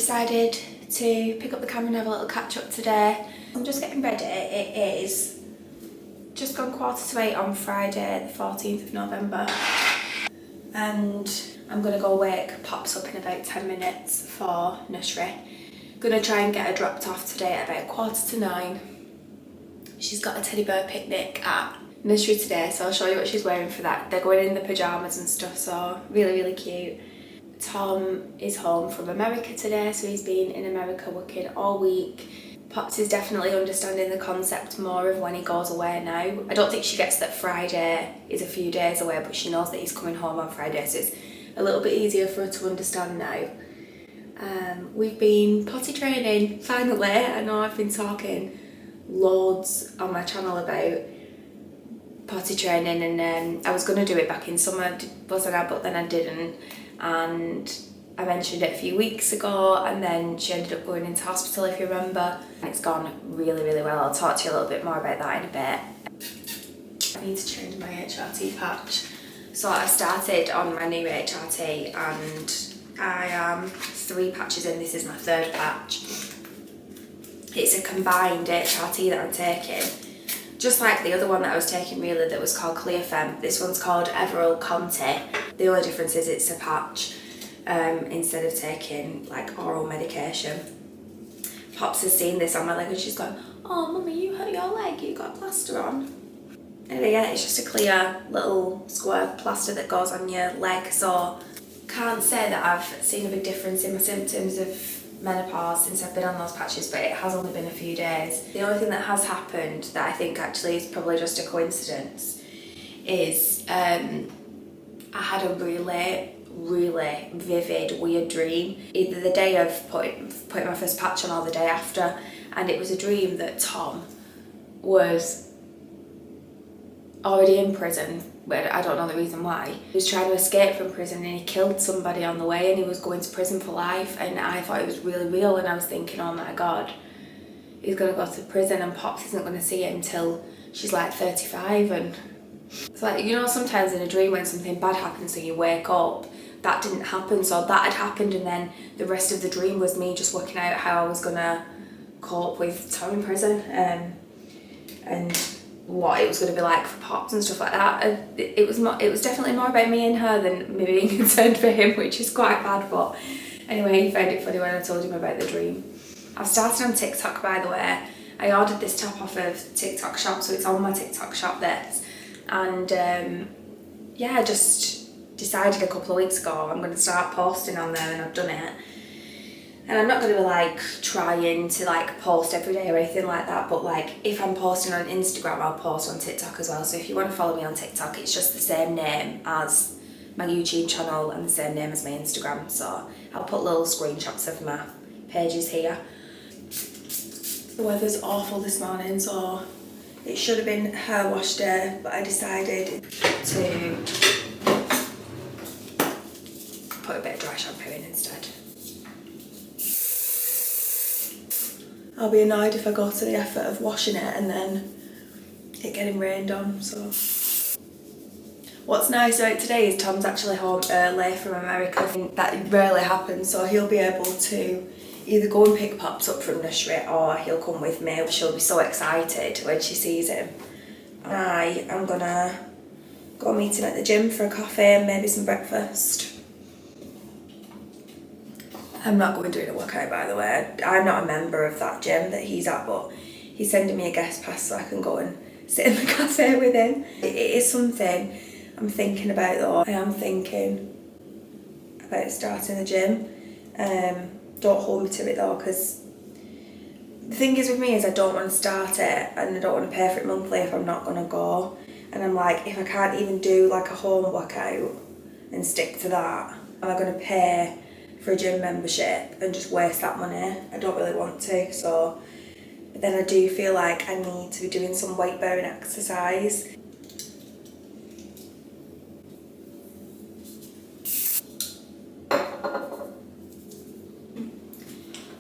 decided to pick up the camera and have a little catch up today. I'm just getting ready. It is just gone 7:15 on Friday the 14th of November and I'm going to go wake Pops up in about 10 minutes for nursery. Gonna try and get her dropped off today at about 9:15. She's got a teddy bear picnic at nursery today, so I'll show you what she's wearing for that. They're going in the pyjamas and stuff, so really cute. Tom is home from America today, so he's been in America working all week. Pops is definitely understanding the concept more of when he goes away now. I don't think she gets that Friday is a few days away, but she knows that he's coming home on Friday, so it's a little bit easier for her to understand now. We've been potty training, finally. I know I've been talking loads on my channel about potty training, and I was going to do it back in summer, wasn't I? But then I didn't, and I mentioned it a few weeks ago, and then she ended up going into hospital, if you remember. It's gone really well. I'll talk to you a little bit more about that in a bit. I need to change my HRT patch. So I started on my new HRT and I am 3 patches in. This is my 3rd patch. It's a combined HRT that I'm taking. Just like the other one that I was taking really that was called Clearfem, this one's called Everol Conti. The only difference is it's a patch instead of taking like oral medication. Pops has seen this on my leg and she's gone, "Oh mummy, you hurt your leg, you got plaster on." Anyway, yeah, it's just a clear little square plaster that goes on your leg, so can't say that I've seen a big difference in my symptoms of menopause since I've been on those patches, but it has only been a few days. The only thing that has happened that I think actually is probably just a coincidence is I had a really vivid, weird dream, either the day of putting my first patch on or the day after, and it was a dream that Tom was already in prison, but I don't know the reason why. He was trying to escape from prison and he killed somebody on the way and he was going to prison for life, and I thought it was really real, and I was thinking, oh my god, he's going to go to prison and Pops isn't going to see it until she's like 35. And it's like, you know, sometimes in a dream when something bad happens and you wake up, that didn't happen, so that had happened, and then the rest of the dream was me just working out how I was going to cope with Tom in prison and what it was going to be like for Pops and stuff like that. And it was definitely more about me and her than me being concerned for him, which is quite bad, but anyway, he found it funny when I told him about the dream. I've started on TikTok, by the way. I ordered this top off of TikTok shop, so it's on my TikTok shop this, and yeah, I just decided a couple of weeks ago I'm going to start posting on there, and I've done it. And I'm not going to be like trying to like post every day or anything like that, but like if I'm posting on Instagram, I'll post on TikTok as well. So if you want to follow me on TikTok, it's just the same name as my YouTube channel and the same name as my Instagram. So I'll put little screenshots of my pages here. The weather's awful this morning, so it should have been hair wash day, but I decided to put a bit of dry shampoo in instead. I'll be annoyed if I go to the effort of washing it and then it getting rained on, so. What's nice about today is Tom's actually home early from America. I think that rarely happens, so he'll be able to either go and pick Pops up from nursery or he'll come with me. She'll be so excited when she sees him. I am gonna go meet him at the gym for a coffee and maybe some breakfast. I'm not going doing a workout, by the way. I'm not a member of that gym that he's at, but he's sending me a guest pass so I can go and sit in the cafe with him. It is something I'm thinking about though. I am thinking about starting the gym. Don't hold me to it though, because the thing is with me is I don't want to start it and I don't want to pay for it monthly if I'm not going to go. And I'm like, if I can't even do like a home workout and stick to that, am I going to pay for a gym membership and just waste that money? I don't really want to. So but then I do feel like I need to be doing some weight bearing exercise.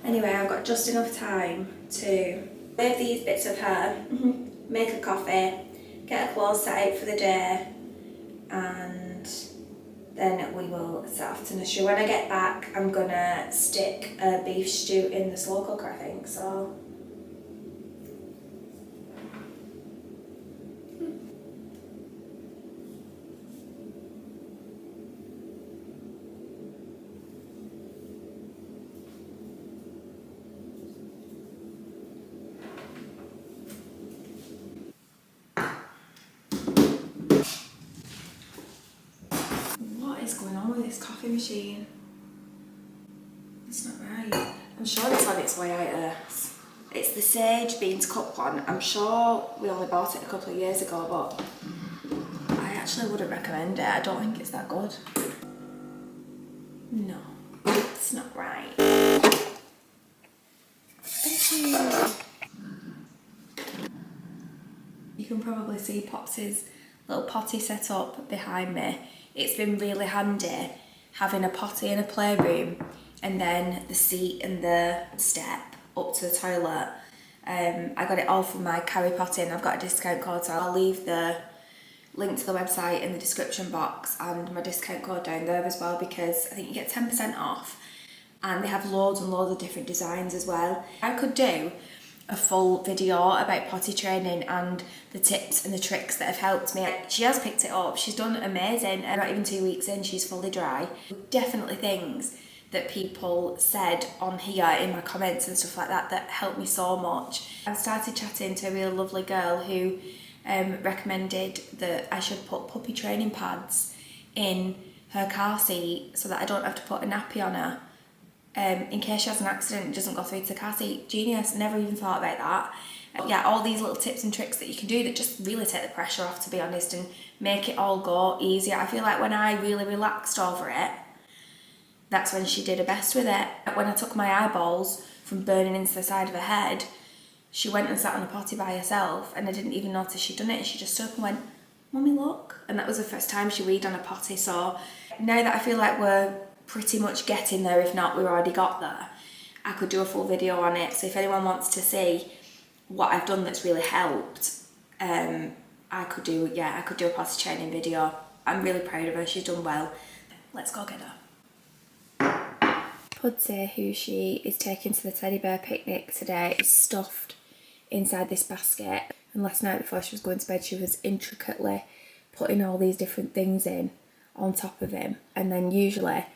Anyway, I've got just enough time to wave these bits of hair, make a coffee, get her clothes set out for the day, and then we will set off to nursery. When I get back, I'm gonna stick a beef stew in the slow cooker, I think, so. What is going on with this coffee machine? It's not right. I'm sure it's on its way out of this. It's the Sage Beans Cup one. I'm sure we only bought it a couple of years ago, but I actually wouldn't recommend it. I don't think it's that good. No, it's not right. Thank you. You can probably see Popsy's little potty set up behind me. It's been really handy having a potty in a playroom and then the seat and the step up to the toilet. I got it all from my carry potty and I've got a discount code, so I'll leave the link to the website in the description box and my discount code down there as well, because I think you get 10% off and they have loads and loads of different designs as well. I could do a full video about potty training and the tips and the tricks that have helped me. She has picked it up, she's done amazing, and not even 2 weeks in she's fully dry. Definitely things that people said on here in my comments and stuff like that that helped me so much. I started chatting to a really lovely girl who recommended that I should put puppy training pads in her car seat so that I don't have to put a nappy on her. In case she has an accident, it doesn't go through to the car seat. Genius, never even thought about that. Yeah, all these little tips and tricks that you can do that just really take the pressure off, to be honest, and make it all go easier. I feel like when I really relaxed over it, that's when she did her best with it. When I took my eyeballs from burning into the side of her head, she went and sat on a potty by herself and I didn't even notice she'd done it, and she just stood up and went, "Mummy, look." And that was the first time she weed on a potty. So now that I feel like we're pretty much getting there, if not we've already got there, I could do a full video on it. So if anyone wants to see what I've done that's really helped, I could do a potty training video. I'm really proud of her, she's done well. Let's go get her. Pudsey, who she is taking to the teddy bear picnic today, is stuffed inside this basket, and last night before she was going to bed she was intricately putting all these different things in on top of him, and then usually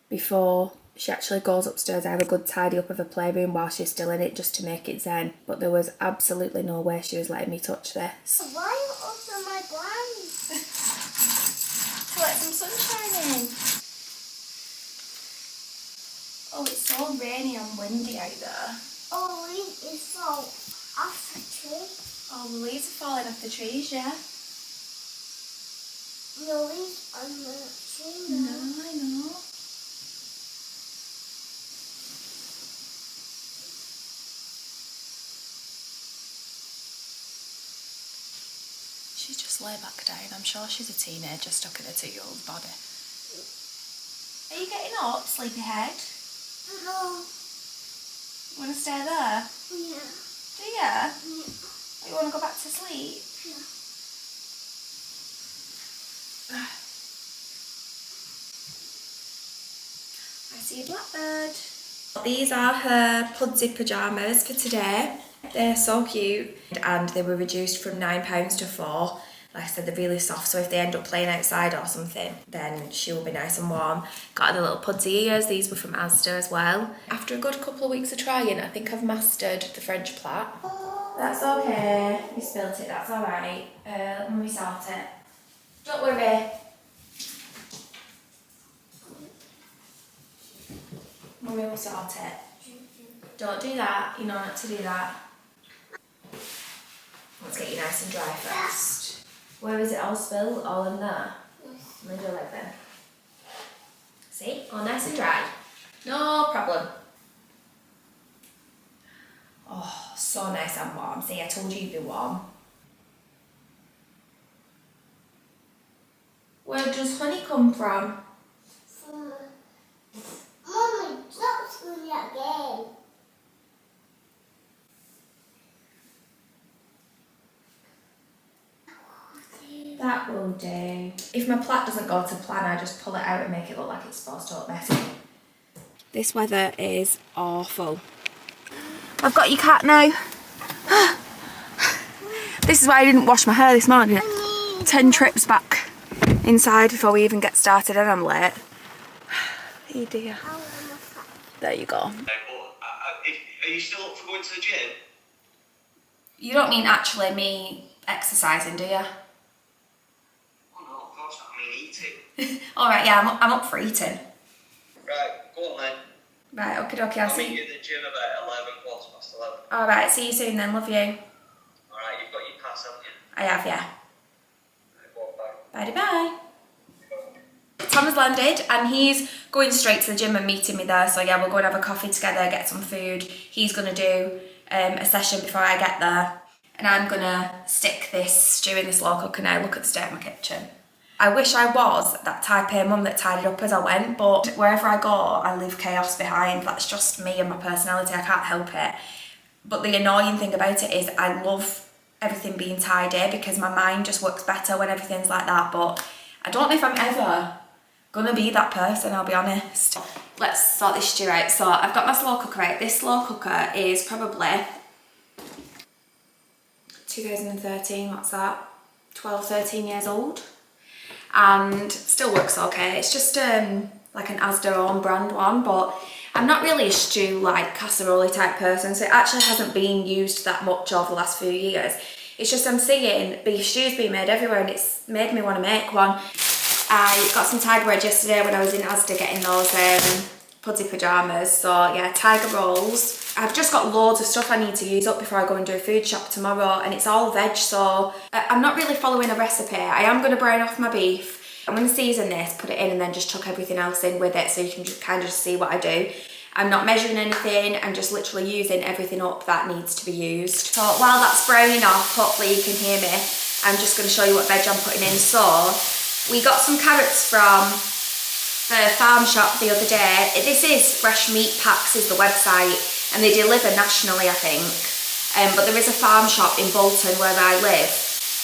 before she actually goes upstairs I have a good tidy up of her playroom while she's still in it, just to make it zen, but there was absolutely no way she was letting me touch this. Why are you open my blinds? To let some sunshine in. Oh, it's so rainy and windy out there. Oh, leaves is so off the tree. Oh, the leaves are falling off the trees, yeah? No leaves on the tree now. No, I know. She's just lay back down. I'm sure she's a teenager stuck in a 2-year-old body. Are you getting up, sleepyhead? No. You want to stay there? Yeah. Do you? Yeah. You want to go back to sleep? Yeah. I see a blackbird. These are her Pudsey pyjamas for today. They're so cute, and they were reduced from £9 to £4. Like I said, they're really soft, so if they end up playing outside or something, then she will be nice and warm. Got the little Pudsey ears. These were from Asda as well. After a good couple of weeks of trying, I think I've mastered the French plait. That's okay. You spilt it, that's alright. Let me sort it. Don't worry. Mummy will sort it. Don't do that, you know not to do that. Let's get you nice and dry first. Where is it all spilled? All in there? Yes. Let me do like then. See? All nice and dry. No problem. Oh, so nice and warm. See, I told you you'd be warm. Where does honey come from? Mommy, stop screwing that game. That will do. If my plait doesn't go to plan, I just pull it out and make it look like it's supposed to look messy. This weather is awful. I've got your cat now. This is why I didn't wash my hair this morning. 10 trips back inside before we even get started and I'm late. Oh dear. There you go. Are you still up for going to the gym? You don't mean actually me exercising, do you? Oh no, of course not. I mean eating. Alright, yeah, I'm up for eating. Right, go on then. Right, okie dokie, I'll I'll see meet you. you at the gym about 11, quarter past 11. Alright, see you soon then, love you. Alright, you've got your pass, haven't you? I have, yeah. Right, go on, bye. Bye. Tom has landed and he's going straight to the gym and meeting me there, so yeah, we'll go and have a coffee together, get some food. He's going to do a session before I get there, and I'm going to stick this stew in the slow cooker now. Look at the state of my kitchen. I wish I was that type A mum that tidied up as I went, but wherever I go I leave chaos behind. That's just me and my personality, I can't help it. But the annoying thing about it is I love everything being tidy because my mind just works better when everything's like that, but I don't know if I'm ever gonna be that person, I'll be honest. Let's sort this stew out. So I've got my slow cooker out. This slow cooker is probably 2013, what's that? 12, 13 years old. And still works okay. It's just like an Asda own brand one, but I'm not really a stew like casserole type person, so it actually hasn't been used that much over the last few years. It's just I'm seeing beef stews being made everywhere and it's made me want to make one. I got some tiger bread yesterday when I was in Asda getting those Potty pyjamas, so yeah, tiger rolls. I've just got loads of stuff I need to use up before I go and do a food shop tomorrow, and it's all veg, so I'm not really following a recipe. I am going to brown off my beef. I'm going to season this, put it in, and then just chuck everything else in with it so you can just kind of just see what I do. I'm not measuring anything, I'm just literally using everything up that needs to be used. So while that's browning off, hopefully you can hear me, I'm just going to show you what veg I'm putting in. So we got some carrots from the farm shop the other day. This is Fresh Meat Packs is the website, and they deliver nationally, I think. But there is a farm shop in Bolton where I live,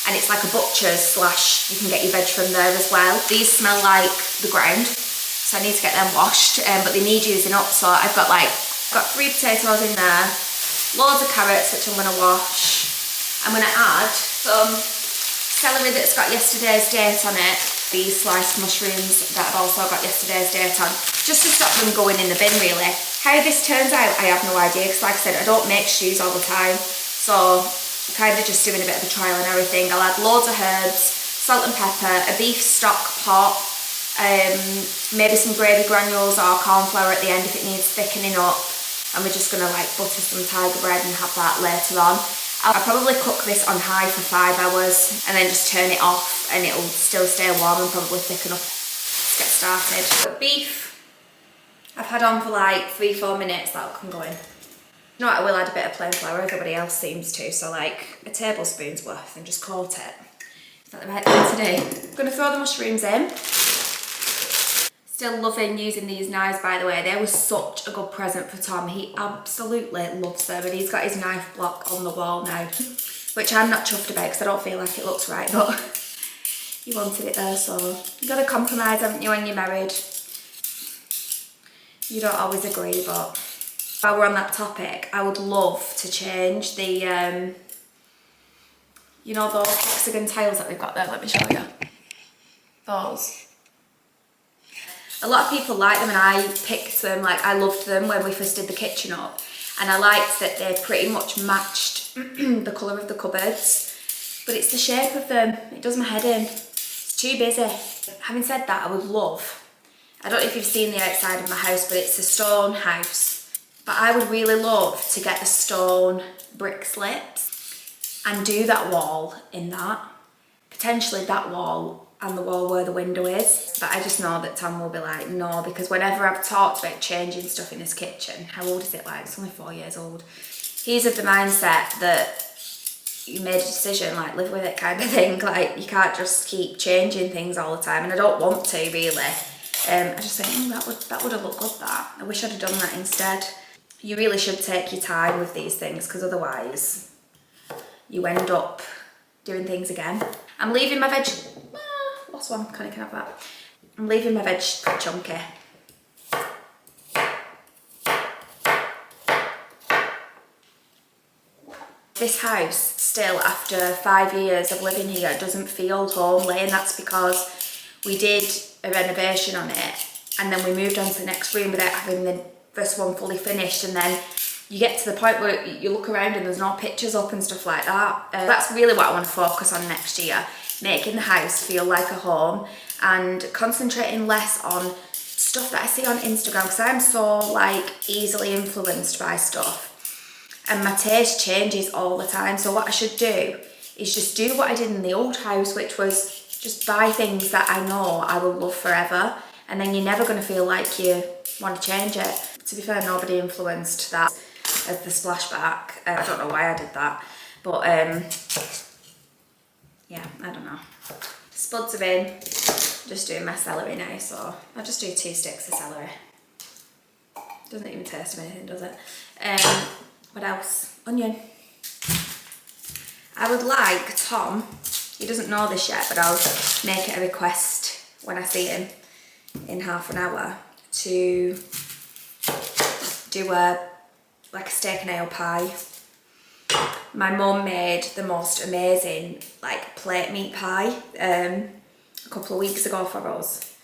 and it's like a butcher's slash, you can get your veg from there as well. These smell like the ground, so I need to get them washed, but they need using up. So I've got 3 potatoes in there, loads of carrots which I'm going to wash. I'm going to add some celery that's got yesterday's date on it, these sliced mushrooms that I've also got yesterday's date on, just to stop them going in the bin really. How this turns out, I have no idea, because like I said, I don't make stews all the time, so I'm kind of just doing a bit of a trial and everything. I'll add loads of herbs, salt and pepper, a beef stock pot, maybe some gravy granules or corn flour at the end if it needs thickening up, and we're just going to like butter some tiger bread and have that later on. I'll probably cook this on high for 5 hours and then just turn it off, and it'll still stay warm and probably thicken up. Let's get started. But beef, I've had on for like 3-4 minutes, that'll come going. You know what, I will add a bit of plain flour, everybody else seems to, so like a tablespoon's worth and just coat it. Is that the right thing to do? I'm going to throw the mushrooms in. Still loving using these knives, by the way. They were such a good present for Tom. He absolutely loves them, and he's got his knife block on the wall now, which I'm not chuffed about because I don't feel like it looks right, but he wanted it there, so you've got to compromise, haven't you, when you're married? You don't always agree, but while we're on that topic, I would love to change the, you know those hexagon tiles that we've got there? Let me show you. Those. A lot of people like them, and I picked them, like I loved them when we first did the kitchen up, and I liked that they pretty much matched the colour of the cupboards, but it's the shape of them, it does my head in, it's too busy. Having said that, I would love, I don't know if you've seen the outside of my house, but it's a stone house, but I would really love to get the stone brick slips and do that wall in that, potentially that wall and the wall where the window is, but I just know that Tom will be like, no, because whenever I've talked about changing stuff in this kitchen, how old is it, like it's only 4 years old, he's of the mindset that you made a decision, like live with it kind of thing, like you can't just keep changing things all the time, and I don't want to really. I just think, that would have looked good, that. I wish I'd have done that instead. You really should take your time with these things, because otherwise you end up doing things again. I'm leaving my veg, lost one, can I have that? I'm leaving my veg pretty chunky. This house, still after 5 years of living here, doesn't feel homely, and that's because we did a renovation on it and then we moved on to the next room without having the first one fully finished, and then you get to the point where you look around and there's no pictures up and stuff like that. That's really what I want to focus on next year, making the house feel like a home and concentrating less on stuff that I see on Instagram, because I'm so like easily influenced by stuff. And my taste changes all the time. So what I should do is just do what I did in the old house, which was just buy things that I know I will love forever. And then you're never going to feel like you want to change it. To be fair, nobody influenced that as the splashback. I don't know why I did that. But yeah, I don't know. Spuds are in. Just doing my celery now. So I'll just do 2 sticks of celery. Doesn't even taste of anything, does it? What else? Onion. I would like Tom, he doesn't know this yet, but I'll make it a request when I see him in half an hour, to do a steak and ale pie. My mum made the most amazing like plate meat pie a couple of weeks ago for us.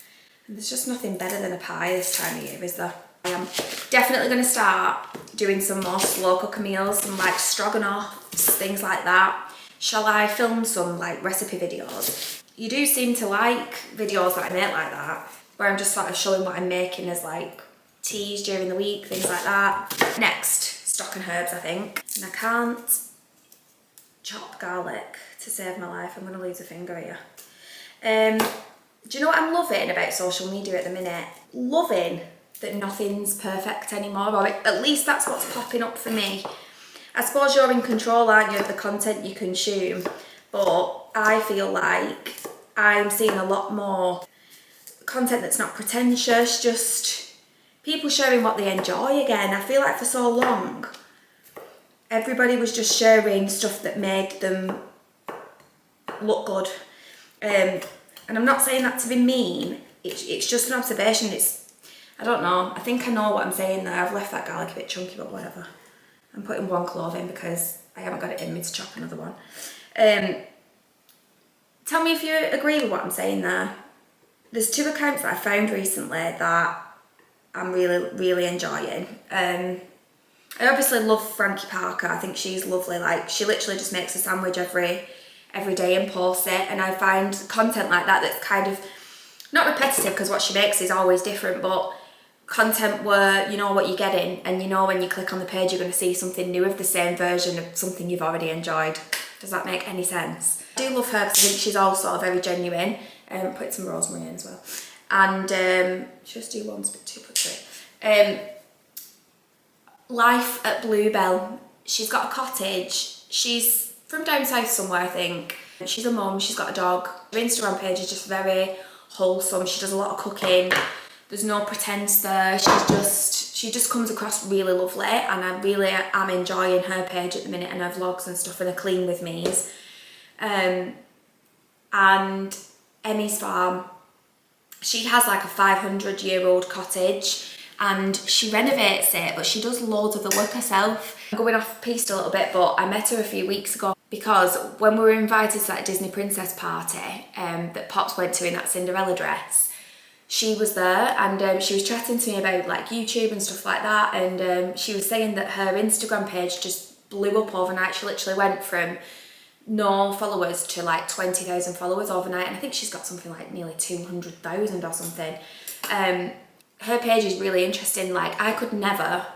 And there's just nothing better than a pie this time of year, is there? I am definitely going to start doing some more slow cooker meals, some like stroganoffs, things like that. Shall I film some like recipe videos? You do seem to like videos that I make like that, where I'm just sort of showing what I'm making as like teas during the week, things like that. Next, stock and herbs, I think. And I can't chop garlic to save my life. I'm going to lose a finger here. Do you know what I'm loving about social media at the minute? Loving that nothing's perfect anymore, or at least that's what's popping up for me. I suppose you're in control, aren't you, of the content you consume, but I feel like I'm seeing a lot more content that's not pretentious, just people sharing what they enjoy again. I feel like for so long, everybody was just sharing stuff that made them look good. And I'm not saying that to be mean, it's just an observation. I don't know, I think I know what I'm saying there. I've left that garlic a bit chunky, but whatever. I'm putting 1 clove in because I haven't got it in me to chop another one. Tell me if you agree with what I'm saying there. There's 2 accounts that I found recently that I'm really enjoying. I obviously love Frankie Parker. I think she's lovely. Like, she literally just makes a sandwich every day and posts it, and I find content like that that's kind of not repetitive, because what she makes is always different, but content where you know what you're getting, and you know when you click on the page you're going to see something new of the same version of something you've already enjoyed. Does that make any sense? I do love her because I think she's also very genuine. Put some rosemary in as well. And just do 1, 2, put 3. Life at Bluebell. She's got a cottage. She's from down south somewhere, I think. She's a mum, she's got a dog. Her Instagram page is just very wholesome. She does a lot of cooking. There's no pretense there. She just comes across really lovely, and I really am enjoying her page at the minute, and her vlogs and stuff, and her clean with me's. And Emmy's farm. She has like a 500-year-old cottage, and she renovates it, but she does loads of the work herself. I'm going off piste a little bit, but I met her a few weeks ago because when we were invited to that Disney princess party that Pops went to in that Cinderella dress, she was there, and she was chatting to me about like YouTube and stuff like that, and she was saying that her Instagram page just blew up overnight. She literally went from no followers to like 20,000 followers overnight, and I think she's got something like nearly 200,000 or something. Her page is really interesting. Like, I could never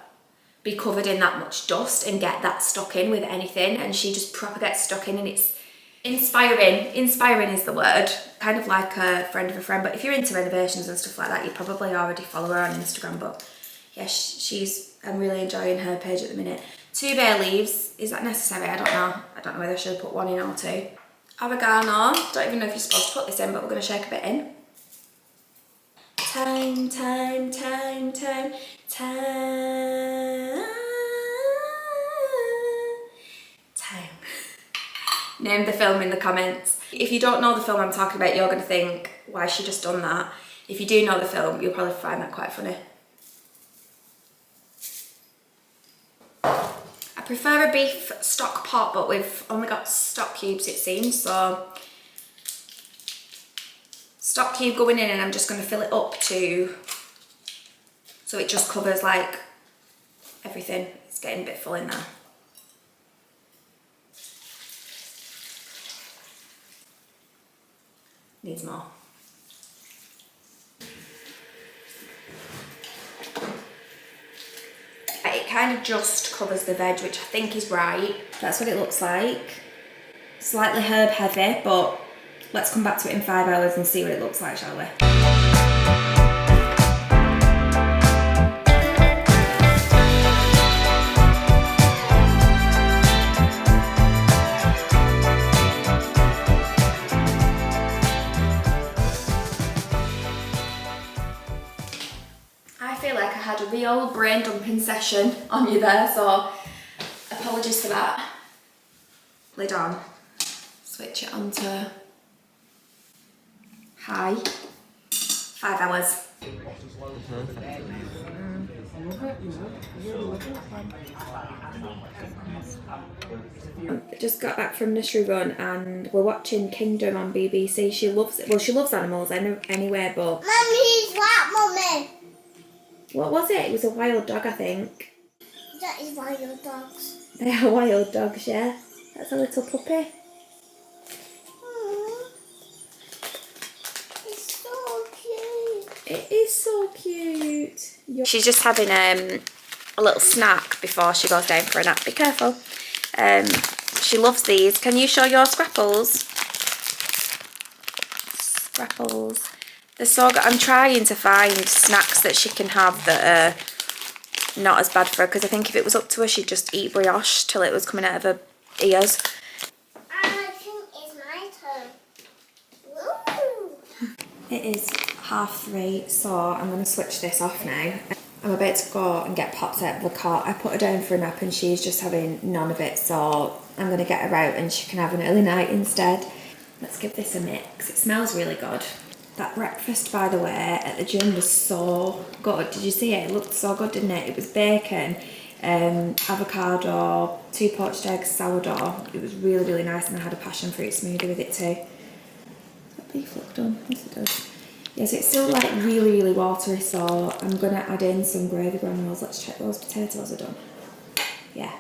be covered in that much dust and get that stuck in with anything, and she just proper gets stuck in, and it's inspiring. Inspiring is the word. Kind of like a friend of a friend, but if you're into renovations and stuff like that, you probably already follow her on Instagram. But yeah, I'm really enjoying her page at the minute. 2 bay leaves, is that necessary? I don't know whether I should put 1 in or 2. Oregano, don't even know if you're supposed to put this in, but we're going to shake a bit in. Time. name the film in the comments. If you don't know the film I'm talking about, you're going to think, why has she just done that? If you do know the film, you'll probably find that quite funny. I prefer a beef stock pot, but we've only got stock cubes it seems, so stock cube going in, and I'm just going to fill it up so it just covers like everything. It's getting a bit full in there. Needs more. It kind of just covers the veg, which I think is right. That's what it looks like. Slightly herb heavy, but let's come back to it in 5 hours and see what it looks like, shall we? I feel like I had a real brain dumping session on you there, so apologies for that. Lid on. Switch it on to high. 5 hours. Just got back from nursery run and we're watching Kingdom on BBC. She loves it. Well, she loves animals anyway, but... Mummy's what, Mummy? What was it? It was a wild dog, I think. That is wild dogs. They are wild dogs, yeah. That's a little puppy. It's so cute. It is so cute. She's just having a little snack before she goes down for a nap. Be careful. She loves these. Can you show your scrapples? Scrapples. They're so good. I'm trying to find snacks that she can have that are not as bad for her, because I think if it was up to her, she'd just eat brioche till it was coming out of her ears. I think it's my turn. Woo! It is 3:30, so I'm going to switch this off now. I'm about to go and get Pops out of the cot. I put her down for a nap and she's just having none of it, so I'm going to get her out and she can have an early night instead. Let's give this a mix. It smells really good. That breakfast, by the way, at the gym was so good. Did you see it? It looked so good, didn't it? It was bacon, avocado, 2 poached eggs, sourdough. It was really, really nice, and I had a passion fruit smoothie with it too. Does that beef look done? Yes, it does. Yes, it's still like really, really watery, so I'm going to add in some gravy granules. Let's check those potatoes are done. Yeah.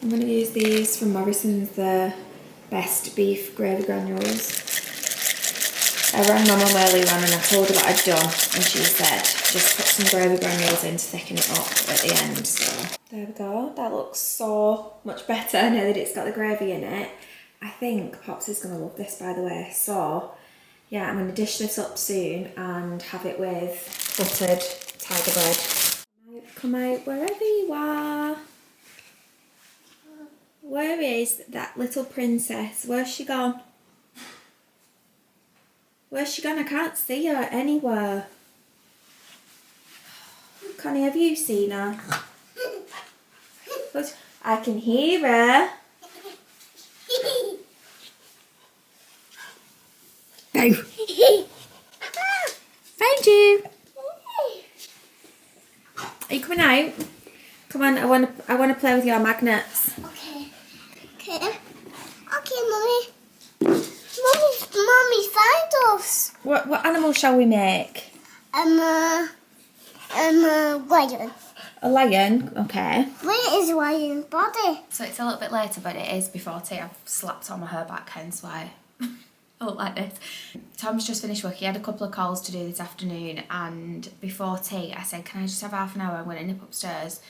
I'm going to use these from Morrison's, the best beef gravy granules. I rang my mum earlier on and I told her what I'd done, and she said just put some gravy granules in to thicken it up at the end. So there we go. That looks so much better now that it's got the gravy in it. I think Pops is going to love this, by the way. So yeah, I'm going to dish this up soon and have it with buttered tiger bread. Come out wherever you are. Where is that little princess? Where's she gone? Where's she gone? I can't see her anywhere. Connie, have you seen her? But I can hear her. Go. Found you. Are you coming out? Come on, I want to play with your magnets. Okay. Okay, Mummy. Mummy, find us. What animal shall we make? Lion. A lion? Okay. Where is lion's body? So it's a little bit later, but it is before tea. I've slapped on my hair back, hence why I look like this. Tom's just finished work. He had a couple of calls to do this afternoon, and before tea I said, can I just have half an hour? I'm going to nip upstairs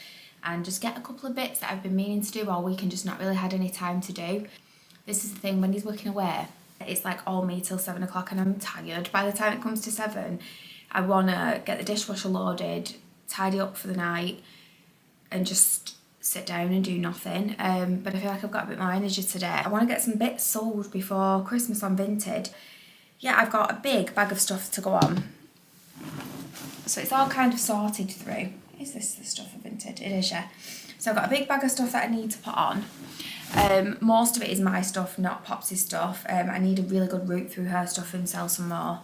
and just get a couple of bits that I've been meaning to do all week and just not really had any time to do. This is the thing, when he's working away, it's like all me till 7 o'clock and I'm tired. By the time it comes to 7, I want to get the dishwasher loaded, tidy up for the night and just sit down and do nothing. But I feel like I've got a bit more energy today. I want to get some bits sold before Christmas on Vinted. Yeah, I've got a big bag of stuff to go on. So it's all kind of sorted through. Is this the stuff for Vinted? It is, yeah. So I've got a big bag of stuff that I need to put on. Most of it is my stuff, not Popsy's stuff. I need a really good route through her stuff and sell some more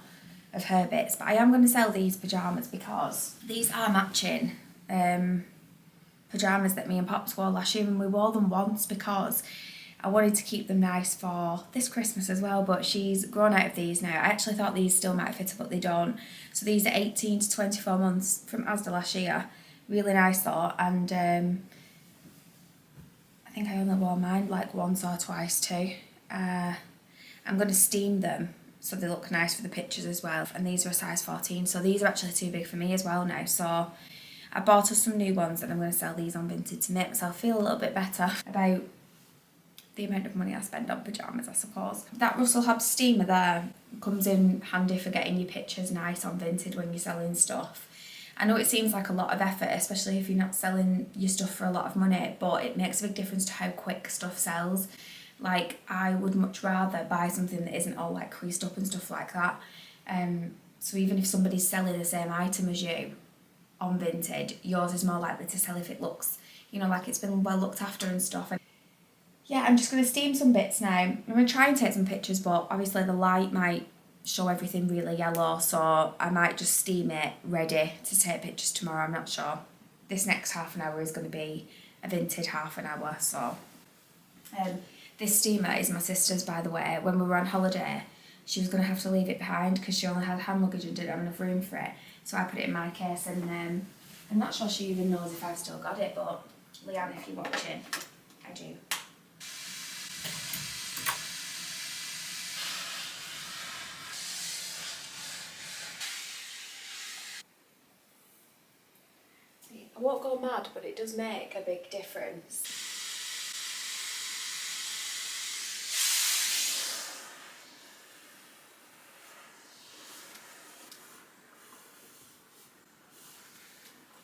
of her bits. But I am going to sell these pyjamas because these are matching pyjamas that me and Pops wore last year, and we wore them once because I wanted to keep them nice for this Christmas as well, but she's grown out of these now. I actually thought these still might fit her, but they don't. So these are 18 to 24 months from Asda last year. Really nice though, and I think I only wore mine like once or twice too. I'm going to steam them so they look nice for the pictures as well, and these are a size 14, so these are actually too big for me as well now. So I bought us some new ones and I'm going to sell these on Vinted to make myself feel a little bit better about the amount of money I spend on pyjamas, I suppose. That Russell Hobbs steamer there comes in handy for getting your pictures nice on Vinted when you're selling stuff. I know it seems like a lot of effort, especially if you're not selling your stuff for a lot of money, but it makes a big difference to how quick stuff sells. Like, I would much rather buy something that isn't all like creased up and stuff like that. So even if somebody's selling the same item as you on Vinted, yours is more likely to sell if it looks, you know, like it's been well looked after and stuff. Yeah, I'm just going to steam some bits now. I'm going to try and take some pictures, but obviously the light might show everything really yellow, so I might just steam it ready to take pictures tomorrow, I'm not sure. This next half an hour is going to be a Vinted half an hour, so. This steamer is my sister's, by the way. When we were on holiday, she was going to have to leave it behind because she only had hand luggage and didn't have enough room for it. So I put it in my case, and I'm not sure she even knows if I've still got it, but Leanne, if you're watching, I do. I won't go mad, but it does make a big difference.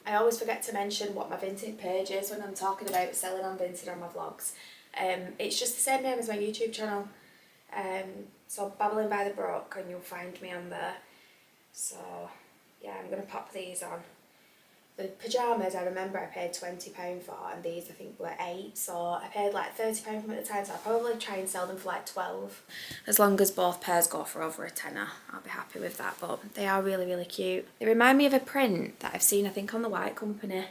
I always forget to mention what my Vinted page is when I'm talking about selling on Vinted on my vlogs. It's just the same name as my YouTube channel. So Babbling by the Brook, and you'll find me on there. So yeah, I'm going to pop these on. The pyjamas, I remember I paid £20 for, and these I think were 8, so I paid like £30 for them at the time, so I'll probably try and sell them for like 12. As long as both pairs go for over a tenner, I'll be happy with that, but they are really, really cute. They remind me of a print that I've seen, I think, on the White Company.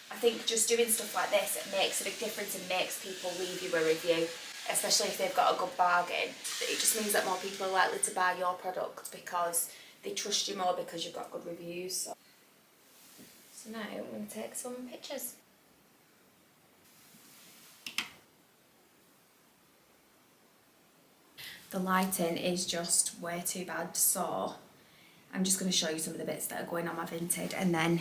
I think just doing stuff like this, it makes a big difference and makes people leave you a review, especially if they've got a good bargain. It just means that more people are likely to buy your product because they trust you more because you've got good reviews. So now I'm going to take some pictures. The lighting is just way too bad, so I'm just going to show you some of the bits that are going on my Vinted, and then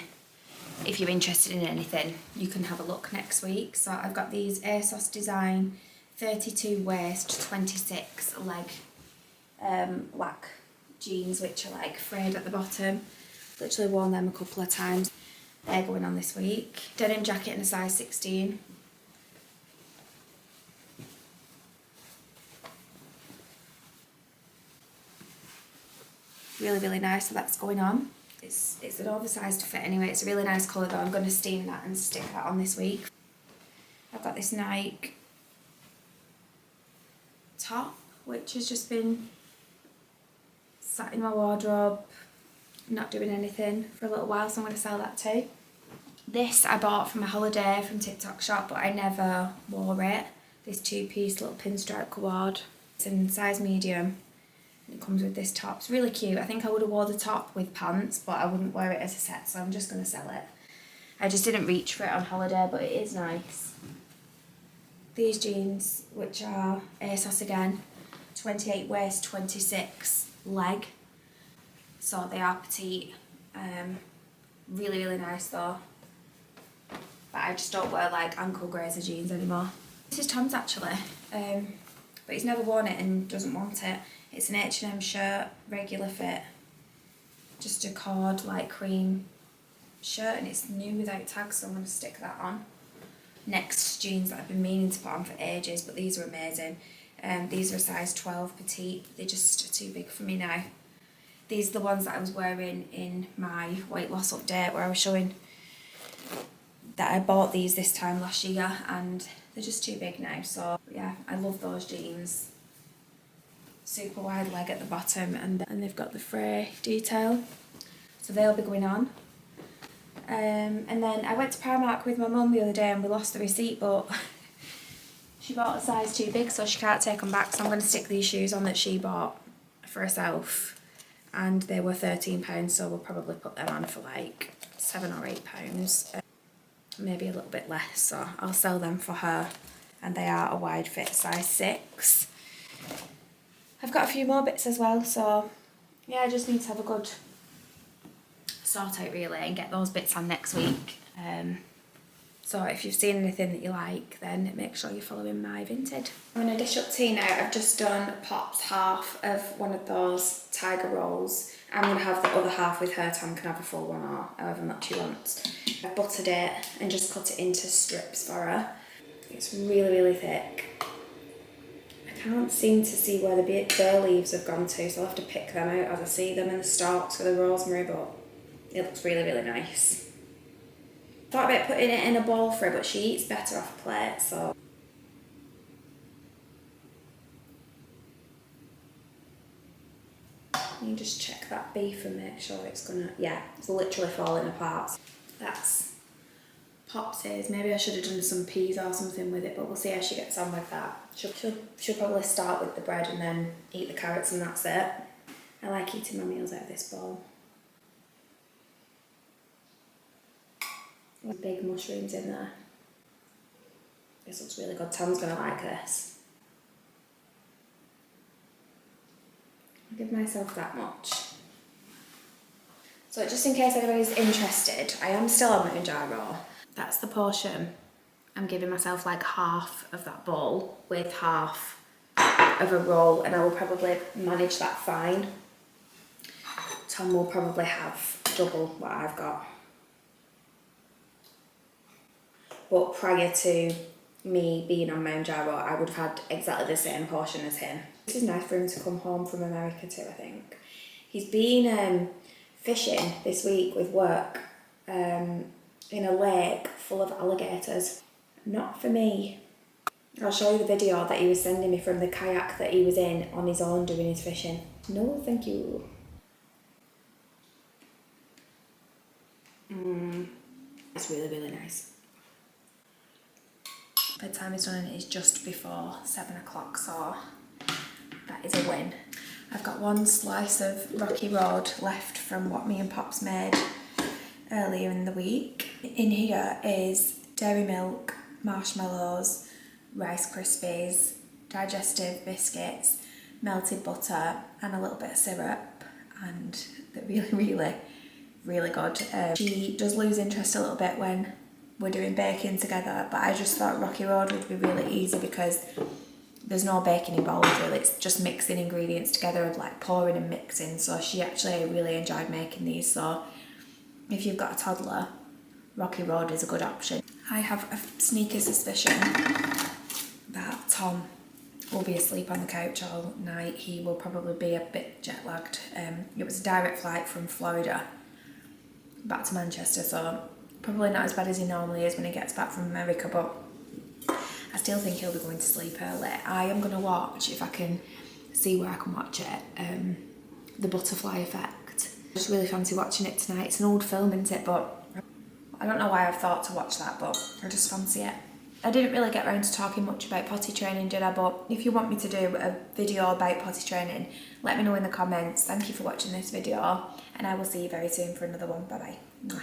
if you're interested in anything, you can have a look next week. So I've got these ASOS Design 32 waist, 26 leg black jeans, which are like frayed at the bottom. Literally worn them a couple of times. They're going on this week. Denim jacket in a size 16. Really, really nice, so that's going on. It's an oversized fit anyway. It's a really nice colour though. I'm going to steam that and stick that on this week. I've got this Nike top, which has just been sat in my wardrobe, not doing anything for a little while, so I'm going to sell that too. This I bought from a holiday from TikTok shop, but I never wore it. This two-piece little pinstripe cord. It's in size medium. It comes with this top. It's really cute. I think I would have wore the top with pants, but I wouldn't wear it as a set, so I'm just going to sell it. I just didn't reach for it on holiday, but it is nice. These jeans, which are ASOS again, 28 waist, 26 leg. So they are petite. Really, really nice though. But I just don't wear like ankle grazer jeans anymore. This is Tom's actually, but he's never worn it and doesn't want it. It's an H&M shirt, regular fit, just a cord, light cream shirt, and it's new without tags, so I'm going to stick that on. next jeans that I've been meaning to put on for ages, but these are amazing. These are a size 12 petite. They're just too big for me now. These are the ones that I was wearing in my weight loss update where I was showing that I bought these this time last year, and they're just too big now. So yeah, I love those jeans. Super wide leg at the bottom, and they've got the fray detail. So they'll be going on. And then I went to Primark with my mum the other day and we lost the receipt, but she bought a size too big, so she can't take them back. So I'm going to stick these shoes on that she bought for herself, and they were £13, so we'll probably put them on for like £7 or £8, maybe a little bit less. So I'll sell them for her, and they are a wide fit, size 6. I've got a few more bits as well, so yeah, I just need to have a good sort out really and get those bits on next week. So if you've seen anything that you like, then make sure you're following my Vinted. I'm going to dish up tea now. I've just done Pop's half of one of those tiger rolls. I'm going to have the other half with her. Tom can have a full one or however much he wants. I've buttered it and just cut it into strips for her. It's really, really thick. I can't seem to see where the bay leaves have gone to, so I'll have to pick them out as I see them in the stalks with the rosemary, but it looks really, really nice. Thought about putting it in a bowl for her, but she eats better off a plate, so. You just check that beef and make sure it's gonna, yeah, it's literally falling apart. That's Popsy's. Maybe I should have done some peas or something with it, but we'll see how she gets on with that. She'll probably start with the bread and then eat the carrots, and that's it. I like eating my meals out of this bowl. Big mushrooms in there. This looks really good. Tom's gonna like this. I'll give myself that much. So just in case anybody's interested, I am still on my jar raw. That's the portion. I'm giving myself like half of that bowl with half of a roll, and I will probably manage that fine. Tom will probably have double what I've got. But prior to me being on Mount Jarrow, I would have had exactly the same portion as him. This is nice for him to come home from America too, I think. He's been fishing this week with work in a lake full of alligators. Not for me. I'll show you the video that he was sending me from the kayak that he was in on his own doing his fishing. No, thank you. It's really, really nice. Bedtime is done and it is just before 7 o'clock, so that is a win. I've got one slice of Rocky Road left from what me and Pops made earlier in the week. In here is dairy milk, marshmallows, Rice Krispies, digestive biscuits, melted butter and a little bit of syrup, and they're really, really good. She does lose interest a little bit when we're doing baking together, but I just thought Rocky Road would be really easy because there's no baking involved really, it's just mixing ingredients together, like pouring and mixing, so she actually really enjoyed making these. So if you've got a toddler, Rocky Road is a good option. I have a sneaky suspicion that Tom will be asleep on the couch all night. He will probably be a bit jet lagged. It was a direct flight from Florida back to Manchester, so probably not as bad as he normally is when he gets back from America, but I still think he'll be going to sleep early. I am going to watch, if I can see where I can watch it, The Butterfly Effect. I just really fancy watching it tonight. It's an old film, isn't it? But I don't know why I've thought to watch that, but I just fancy it. I didn't really get around to talking much about potty training, did I? But if you want me to do a video about potty training, let me know in the comments. Thank you for watching this video, and I will see you very soon for another one. Bye bye.